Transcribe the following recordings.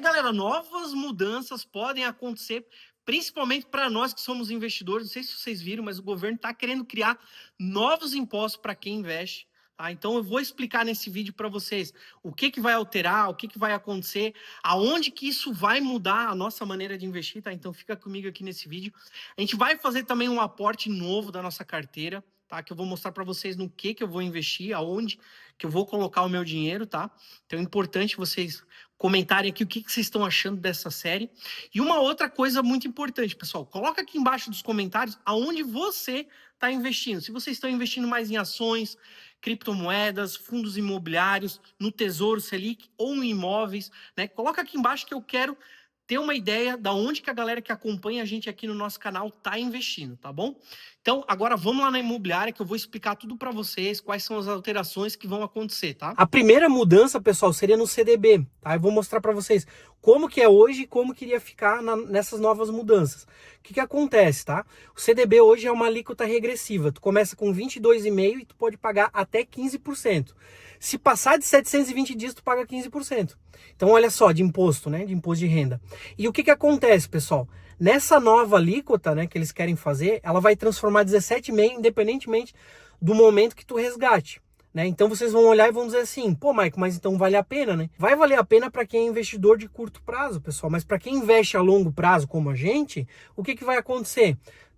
Galera, novas mudanças podem acontecer, principalmente para nós que somos investidores. Não sei se vocês viram, mas o governo está querendo criar novos impostos para quem investe. Tá? Então eu vou explicar nesse vídeo para vocês o que vai alterar, o que vai acontecer, aonde que isso vai mudar a nossa maneira de investir. Tá? Então fica comigo aqui nesse vídeo. A gente vai fazer também um aporte novo da nossa carteira, tá? Que eu vou mostrar para vocês no que eu vou investir, aonde que eu vou colocar o meu dinheiro, tá? Então é importante vocês comentarem aqui o que vocês estão achando dessa série. E uma outra coisa muito importante, pessoal, coloca aqui embaixo dos comentários aonde você está investindo. Se vocês estão investindo mais em ações, criptomoedas, fundos imobiliários, no Tesouro Selic ou em imóveis, né? Coloca aqui embaixo que eu quero ter uma ideia da onde que a galera que acompanha a gente aqui no nosso canal está investindo, tá bom? Então, agora vamos lá na imobiliária que eu vou explicar tudo para vocês, quais são as alterações que vão acontecer, tá? A primeira mudança, pessoal, seria no CDB, tá? Eu vou mostrar para vocês como que é hoje e como que iria ficar nessas novas mudanças. O que acontece, tá? O CDB hoje é uma alíquota regressiva. Tu começa com 22,5% e tu pode pagar até 15%. Se passar de 720 dias, tu paga 15%. Então, olha só, de imposto, né? De imposto de renda. E o que acontece, pessoal? Nessa nova alíquota, né, que eles querem fazer, ela vai transformar 17,5% independentemente do momento que tu resgate. Né? Então vocês vão olhar e vão dizer assim, pô, Maico, mas então vale a pena, né? Vai valer a pena para quem é investidor de curto prazo, pessoal. Mas para quem investe a longo prazo, como a gente, o que vai acontecer?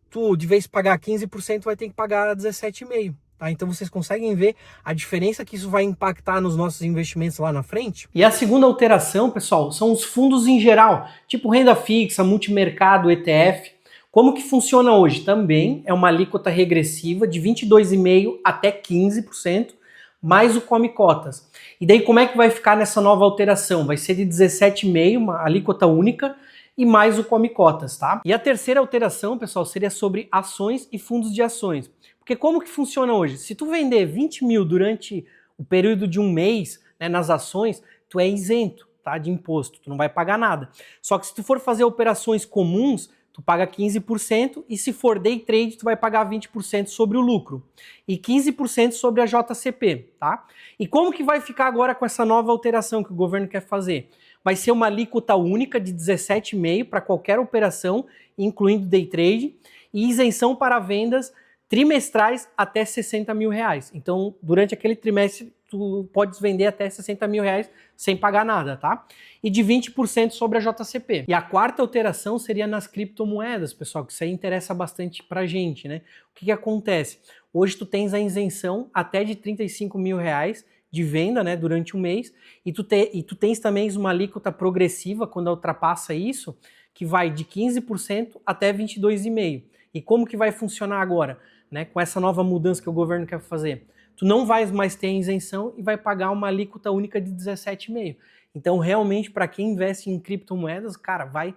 Tu, de vez de pagar 15%, vai ter que pagar 17,5%. Tá? Então vocês conseguem ver a diferença que isso vai impactar nos nossos investimentos lá na frente? E a segunda alteração, pessoal, são os fundos em geral, tipo renda fixa, multimercado, ETF. Como que funciona hoje? Também é uma alíquota regressiva de 22,5% até 15%, mais o come cotas. E daí como é que vai ficar nessa nova alteração? Vai ser de 17,5%, uma alíquota única, e mais o come cotas, tá? E a terceira alteração, pessoal, seria sobre ações e fundos de ações. Porque como que funciona hoje? Se tu vender 20 mil durante o período de um mês, né, nas ações, tu é isento, tá, de imposto, tu não vai pagar nada. Só que se tu for fazer operações comuns, tu paga 15% e se for day trade, tu vai pagar 20% sobre o lucro e 15% sobre a JCP, tá? E como que vai ficar agora com essa nova alteração que o governo quer fazer? Vai ser uma alíquota única de 17,5% para qualquer operação, incluindo day trade, e isenção para vendas trimestrais até 60 mil reais. Então, durante aquele trimestre, tu podes vender até 60 mil reais sem pagar nada, tá? E de 20% sobre a JCP. E a quarta alteração seria nas criptomoedas, pessoal, que isso aí interessa bastante pra gente, né? O que acontece? Hoje tu tens a isenção até de 35 mil reais de venda, né, durante um mês, e tu tens também uma alíquota progressiva quando ultrapassa isso, que vai de 15% até 22,5%. E como que vai funcionar agora, né, com essa nova mudança que o governo quer fazer? Tu não vai mais ter isenção e vai pagar uma alíquota única de 17,5%. Então, realmente, para quem investe em criptomoedas, cara, vai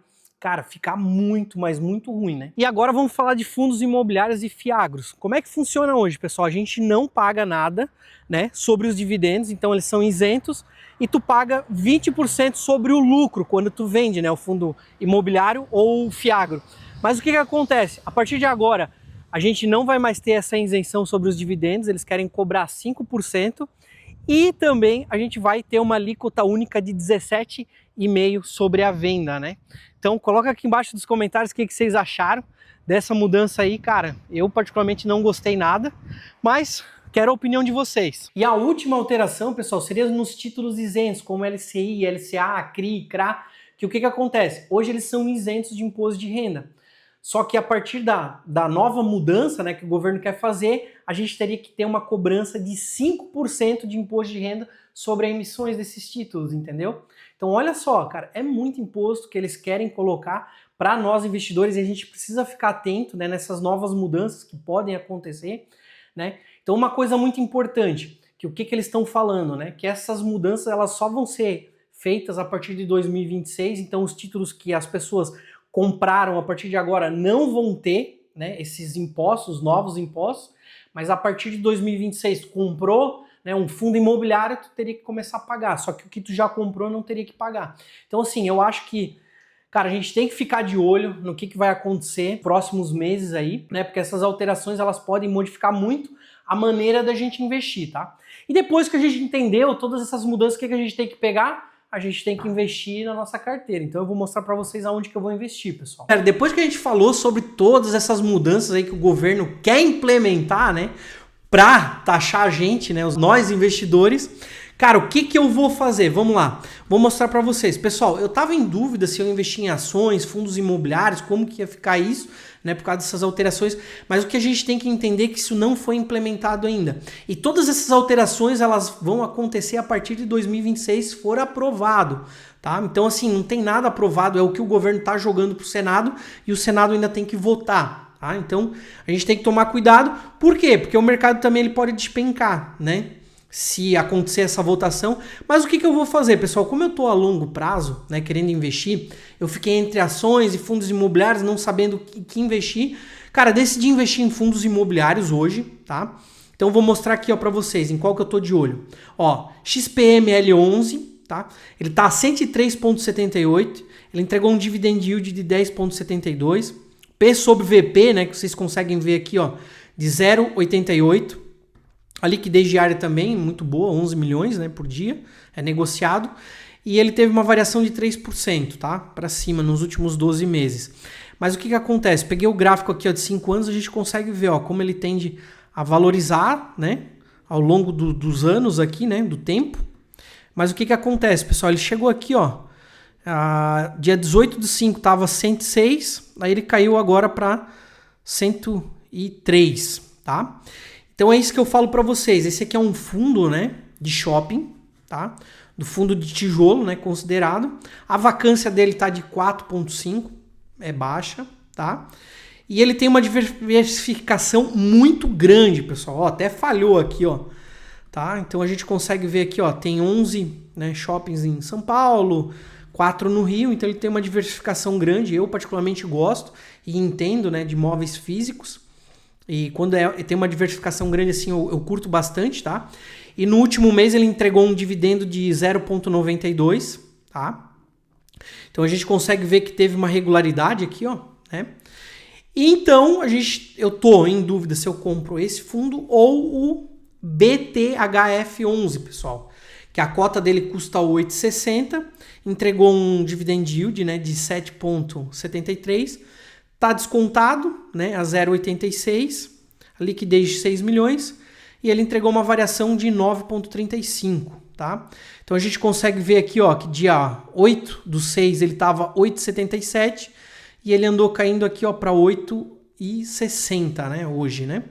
ficar muito, mas muito ruim, né? E agora vamos falar de fundos imobiliários e fiagros. Como é que funciona hoje, pessoal? A gente não paga nada, né, sobre os dividendos, então eles são isentos, e tu paga 20% sobre o lucro quando tu vende, né, o fundo imobiliário ou o fiagro. Mas o que acontece? A partir de agora, a gente não vai mais ter essa isenção sobre os dividendos, eles querem cobrar 5%, e também a gente vai ter uma alíquota única de 17,5% sobre a venda, né? Então coloca aqui embaixo nos comentários o que vocês acharam dessa mudança aí, cara. Eu particularmente não gostei nada, mas quero a opinião de vocês. E a última alteração, pessoal, seria nos títulos isentos, como LCI, LCA, CRI, CRA, que o que acontece? Hoje eles são isentos de imposto de renda. Só que a partir da nova mudança, né, que o governo quer fazer, a gente teria que ter uma cobrança de 5% de imposto de renda sobre as emissões desses títulos, entendeu? Então olha só, cara, é muito imposto que eles querem colocar para nós investidores e a gente precisa ficar atento, né, nessas novas mudanças que podem acontecer, né? Então uma coisa muito importante, que o que eles estão falando, né, que essas mudanças elas só vão ser feitas a partir de 2026, então os títulos que as pessoas compraram a partir de agora não vão ter, né, esses impostos, novos impostos, mas a partir de 2026 tu comprou, né, um fundo imobiliário, tu teria que começar a pagar, só que o que tu já comprou não teria que pagar. Então assim, eu acho que, cara, a gente tem que ficar de olho no que vai acontecer nos próximos meses aí, né, porque essas alterações elas podem modificar muito a maneira da gente investir, tá? E depois que a gente entendeu todas essas mudanças, o que a gente tem que pegar? a gente tem que investir na nossa carteira. Então eu vou mostrar para vocês aonde que eu vou investir, pessoal. Depois que a gente falou sobre todas essas mudanças aí que o governo quer implementar, né, para taxar a gente, né, nós investidores, cara, o que eu vou fazer? Vamos lá, vou mostrar para vocês. Pessoal, eu tava em dúvida se eu investir em ações, fundos imobiliários, como que ia ficar isso, né, por causa dessas alterações, mas o que a gente tem que entender é que isso não foi implementado ainda. E todas essas alterações, elas vão acontecer a partir de 2026, se for aprovado, tá? Então, assim, não tem nada aprovado, é o que o governo tá jogando pro Senado e o Senado ainda tem que votar, tá? Então, a gente tem que tomar cuidado. Por quê? Porque o mercado também ele pode despencar, né? Se acontecer essa votação. Mas o que eu vou fazer, pessoal? Como eu estou a longo prazo, né, querendo investir, eu fiquei entre ações e fundos imobiliários, não sabendo o que investir. Cara, decidi investir em fundos imobiliários hoje, tá? Então eu vou mostrar aqui, ó, para vocês em qual que eu tô de olho. Ó, XPML11, tá? Ele tá a 103,78, ele entregou um dividend yield de 10,72, P sobre VP, né, que vocês conseguem ver aqui, ó, de 0,88. A liquidez diária também muito boa, 11 milhões, né, por dia, é negociado. E ele teve uma variação de 3%, tá? Para cima nos últimos 12 meses. Mas o que acontece? Peguei o gráfico aqui ó, de 5 anos, a gente consegue ver ó, como ele tende a valorizar, né, ao longo dos anos aqui, né, do tempo. Mas o que acontece, pessoal? Ele chegou aqui, ó, dia 18/5 estava 106, aí ele caiu agora para 103, tá? Então é isso que eu falo para vocês. Esse aqui é um fundo, né, de shopping, tá? Do fundo de tijolo, né, considerado. A vacância dele tá de 4,5, é baixa, tá? E ele tem uma diversificação muito grande, pessoal. Ó, até falhou aqui, ó, tá? Então a gente consegue ver aqui, ó, tem 11, né, shoppings em São Paulo, 4 no Rio, então ele tem uma diversificação grande. Eu particularmente gosto e entendo, né, de imóveis físicos. E quando tem uma diversificação grande assim, eu curto bastante, tá? E no último mês ele entregou um dividendo de 0,92, tá? Então a gente consegue ver que teve uma regularidade aqui, ó, né? E então eu tô em dúvida se eu compro esse fundo ou o BTHF11, pessoal. Que a cota dele custa 8,60, entregou um dividend yield, né, de 7,73. Tá descontado, né, a 0,86, a liquidez de 6 milhões e ele entregou uma variação de 9,35, tá? Então a gente consegue ver aqui, ó, que dia 8/6 ele tava 8,77 e ele andou caindo aqui, ó, para 8,60, né, hoje, né?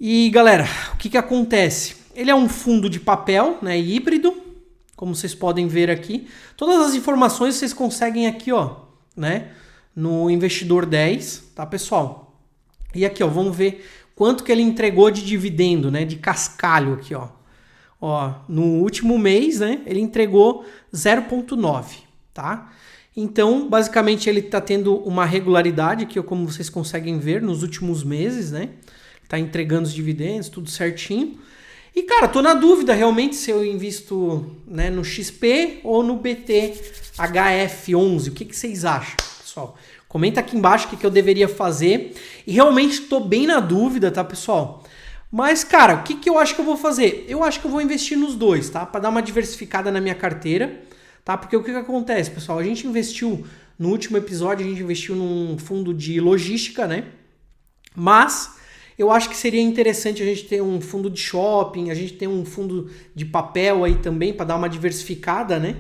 E galera, o que acontece? Ele é um fundo de papel, né, híbrido, como vocês podem ver aqui. Todas as informações vocês conseguem aqui, ó, né, no Investidor 10, tá, pessoal? E aqui, ó, vamos ver quanto que ele entregou de dividendo, né, de cascalho aqui, ó. Ó, no último mês, né, ele entregou 0,9, tá? Então, basicamente, ele tá tendo uma regularidade aqui, ó, como vocês conseguem ver, nos últimos meses, né? Tá entregando os dividendos, tudo certinho. E, cara, tô na dúvida realmente se eu invisto, né, no XP ou no BTHF11. O que vocês acham, pessoal? Comenta aqui embaixo o que eu deveria fazer. E realmente tô bem na dúvida, tá, pessoal? Mas, cara, o que eu acho que eu vou fazer? Eu acho que eu vou investir nos dois, tá? Para dar uma diversificada na minha carteira, tá? Porque o que acontece, pessoal? A gente investiu, no último episódio, a gente investiu num fundo de logística, né? Mas eu acho que seria interessante a gente ter um fundo de shopping, a gente ter um fundo de papel aí também para dar uma diversificada, né?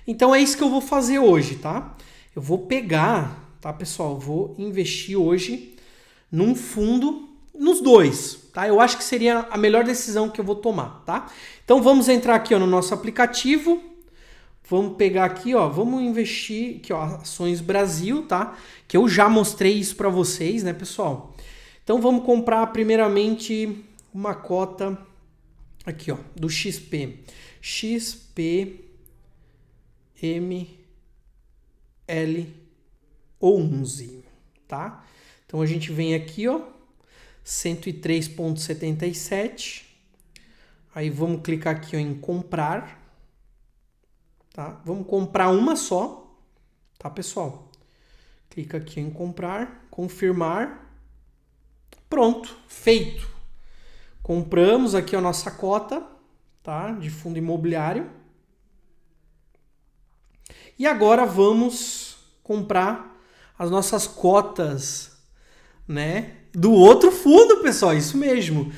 Então é isso que eu vou fazer hoje, tá? Eu vou pegar, tá, pessoal? Eu vou investir hoje num fundo, nos dois, tá? Eu acho que seria a melhor decisão que eu vou tomar, tá? Então vamos entrar aqui, ó, no nosso aplicativo. Vamos pegar aqui, ó, vamos investir aqui, ó, Ações Brasil, tá? Que eu já mostrei isso para vocês, né, pessoal? Então vamos comprar primeiramente uma cota aqui, ó, do XP. XPML11, tá? Então a gente vem aqui, ó, 103,77. Aí vamos clicar aqui, ó, em comprar, tá? Vamos comprar uma só, tá, pessoal? Clica aqui em comprar, confirmar. Pronto, feito. Compramos aqui a nossa cota, tá, de fundo imobiliário. E agora vamos comprar as nossas cotas, né? Do outro fundo, pessoal, isso mesmo.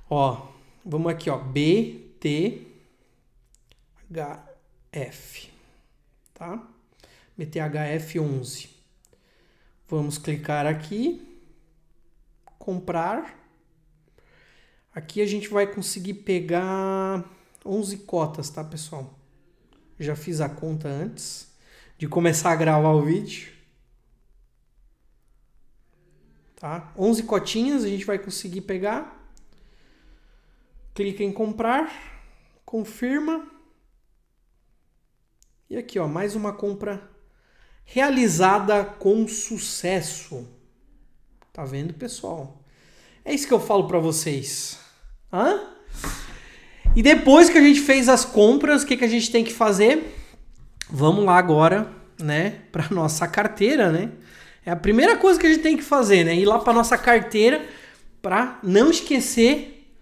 Ó, vamos aqui, ó, BTHF, tá? BTHF11. Vamos clicar aqui, comprar. Aqui a gente vai conseguir pegar 11 cotas, tá, pessoal? Já fiz a conta antes de começar a gravar o vídeo. Tá? 11 cotinhas a gente vai conseguir pegar. Clica em comprar, confirma. E aqui, ó, mais uma compra realizada com sucesso. Tá vendo, pessoal? É isso que eu falo para vocês. Hã? E depois que a gente fez as compras, o que a gente tem que fazer? Vamos lá agora, né, para nossa carteira, né? É a primeira coisa que a gente tem que fazer, né? Ir lá para nossa carteira para não esquecer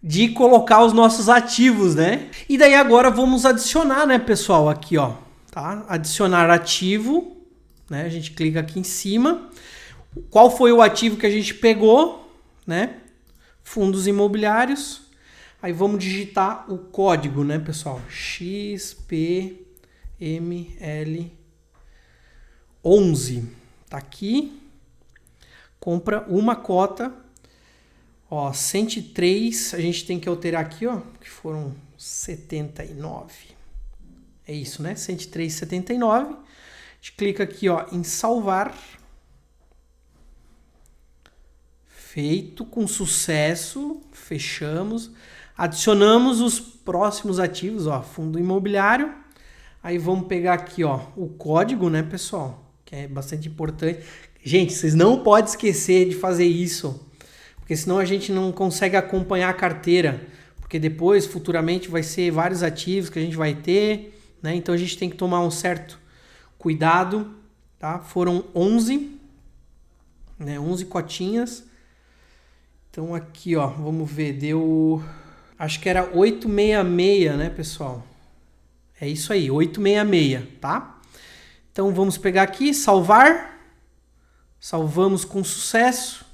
de colocar os nossos ativos, né? E daí agora vamos adicionar, né, pessoal, aqui, ó, tá? Adicionar ativo, né? A gente clica aqui em cima. Qual foi o ativo que a gente pegou, né? Fundos imobiliários. Aí vamos digitar o código, né, pessoal? XPML11. Tá aqui. Compra uma cota. Ó, 103. A gente tem que alterar aqui, ó, que foram 79. É isso, né? 103,79. A gente clica aqui, ó, em salvar. Feito com sucesso. Fechamos. Adicionamos os próximos ativos, ó, fundo imobiliário. Aí vamos pegar aqui, ó, o código, né, pessoal? Que é bastante importante. Gente, vocês não podem esquecer de fazer isso, porque senão a gente não consegue acompanhar a carteira, porque depois, futuramente, vai ser vários ativos que a gente vai ter, né? Então a gente tem que tomar um certo cuidado, tá? Foram 11, né? 11 cotinhas. Então aqui, ó, vamos ver, deu... Acho que era 866, né, pessoal? É isso aí, 866, tá? Então vamos pegar aqui, salvar. Salvamos com sucesso.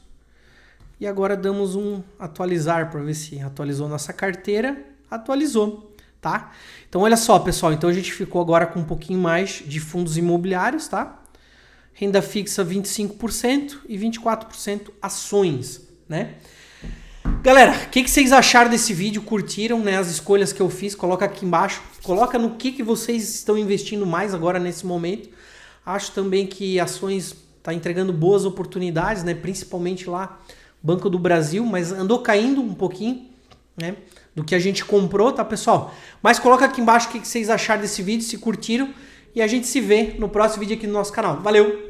E agora damos um atualizar para ver se atualizou nossa carteira. Atualizou, tá? Então olha só, pessoal, então a gente ficou agora com um pouquinho mais de fundos imobiliários, tá? Renda fixa 25% e 24% ações, né? Galera, o que vocês acharam desse vídeo? Curtiram, né, as escolhas que eu fiz? Coloca aqui embaixo. Coloca no que vocês estão investindo mais agora nesse momento. Acho também que ações tá entregando boas oportunidades, né? Principalmente lá, Banco do Brasil, mas andou caindo um pouquinho, né? Do que a gente comprou, tá, pessoal? Mas coloca aqui embaixo o que vocês acharam desse vídeo, se curtiram. E a gente se vê no próximo vídeo aqui no nosso canal. Valeu!